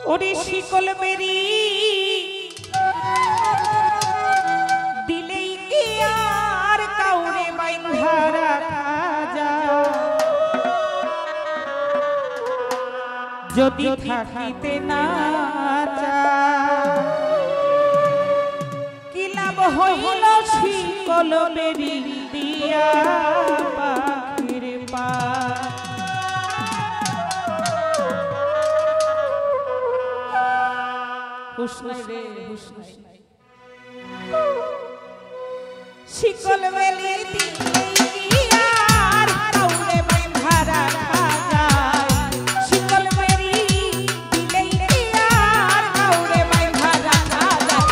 ওরে শিকল বেরি দিলেই কি আর কাউরে বাইন্ধা রাখা যায় যদি থাকিতে না চায় কি লাভ হইল শিকল বেরি দিয়া পাখির পা শিকল বেলি দিলেই আর কাউরে বাইন্ধা রাখা যায় শিকল বেলি দিলেই আর কাউরে বাইন্ধা রাখা যায়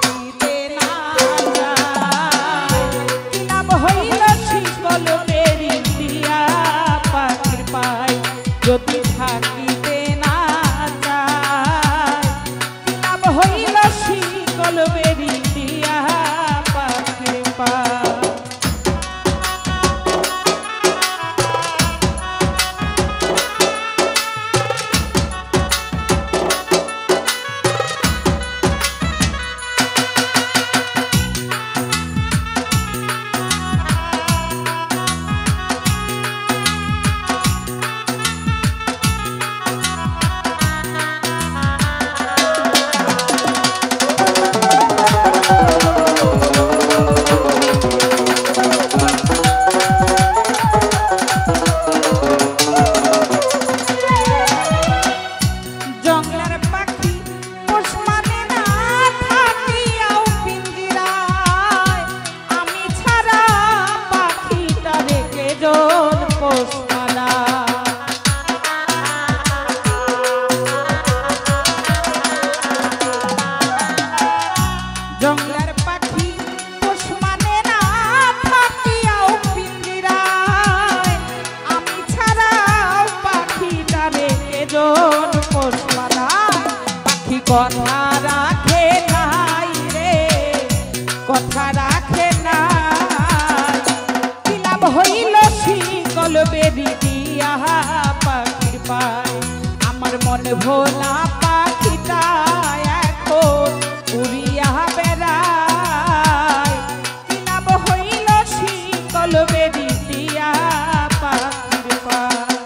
দিতে না যায় কি লাভ হইল শিকল বেলি দিয়া পাখির পায় যদি থাকিতে না হইল শিকল বেরি দিয়া পাখির পা কথা রাখে নাই রে কথা রাখে নাই কি লাভ হইল শিকল বেরি দিয়া পাখির পায় আমার মনে ভোলা পাখিটা এখন উড়িয়া বেড়ায় কি লাভ হইল শিকল বেরি দিয়া পাখির পায়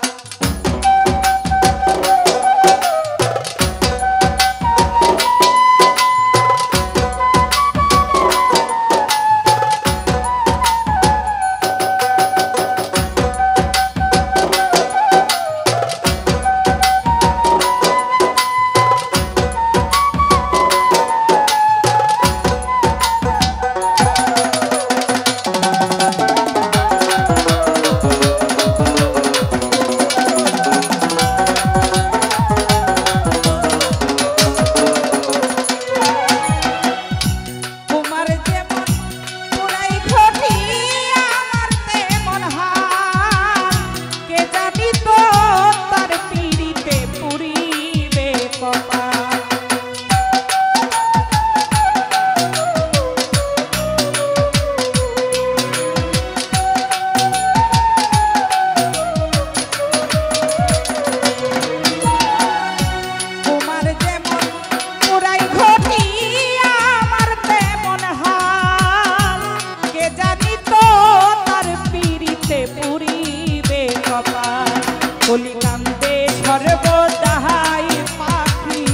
কলিকান্তে সর্বদাই পাখি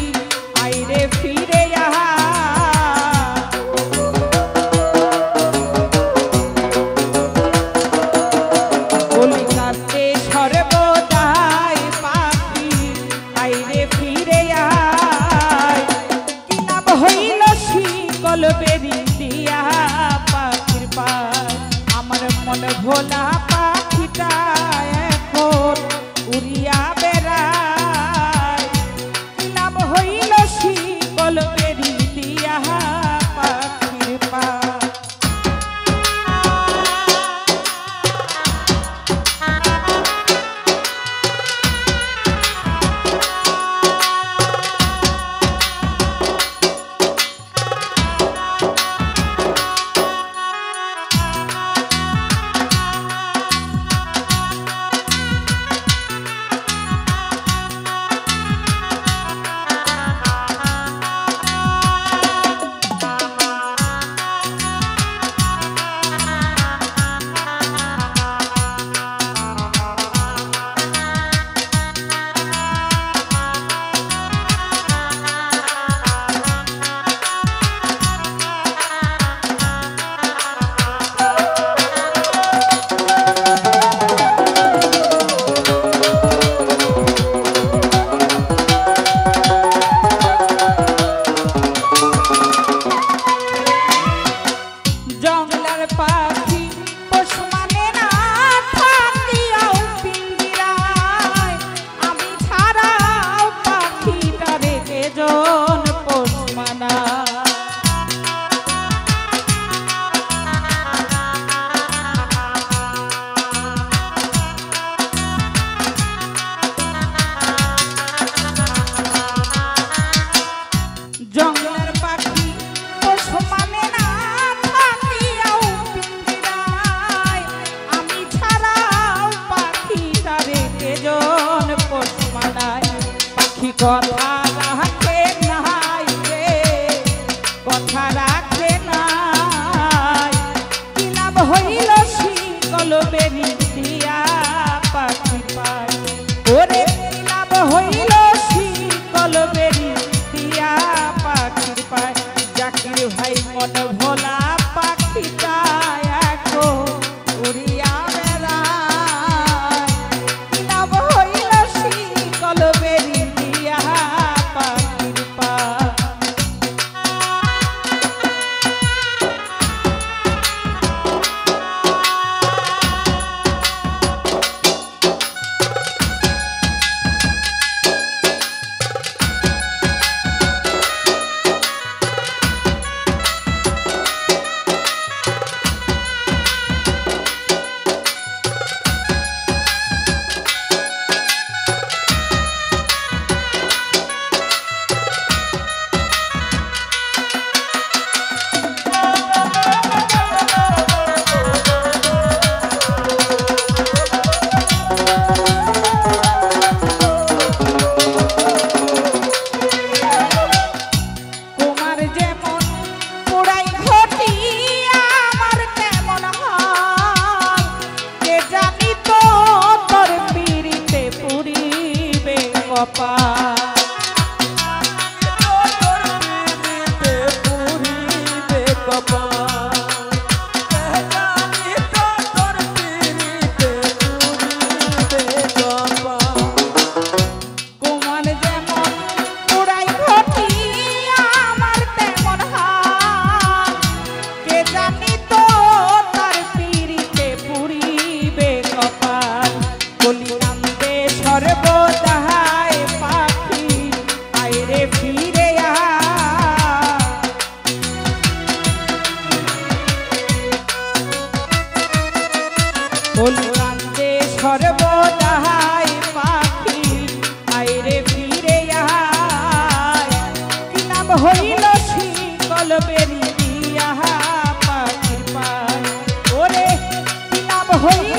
আইরে ফিরে আহা কলিকান্তে সর্বদাই পাখি আইরে ফিরে আয় কি লাভ হইল শিকল বেরি দিয়া পাখির পায় আমার মনে ভোলা পাখিটা এখন উড়িয়া বেড়ায় কি লাভ হইল শিকল বেরি দিয়া পাখির পায় কথা রাখে নাই রে, কথা রাখে নাই। কি লাভ হইল শিকল বেরি দিয়া পাখি পায়, ওরে কি লাভ হইল শিকল বেরি দিয়া পাখির পায়। জাকির ভাই মন ভোলা পাখিটা এখন উড়িয়া বেড়ায়, কি লাভ হইল শিকল বেরি দিয়া পাখির পায়। সর্বদাই পাখি আইরে ফিরে কান্দে সর্বদাই পাখি আইরে ফিরে কি নাম হইল শিকল বেরি দিয়া পাখির পায়, ওরে কি নাম হইল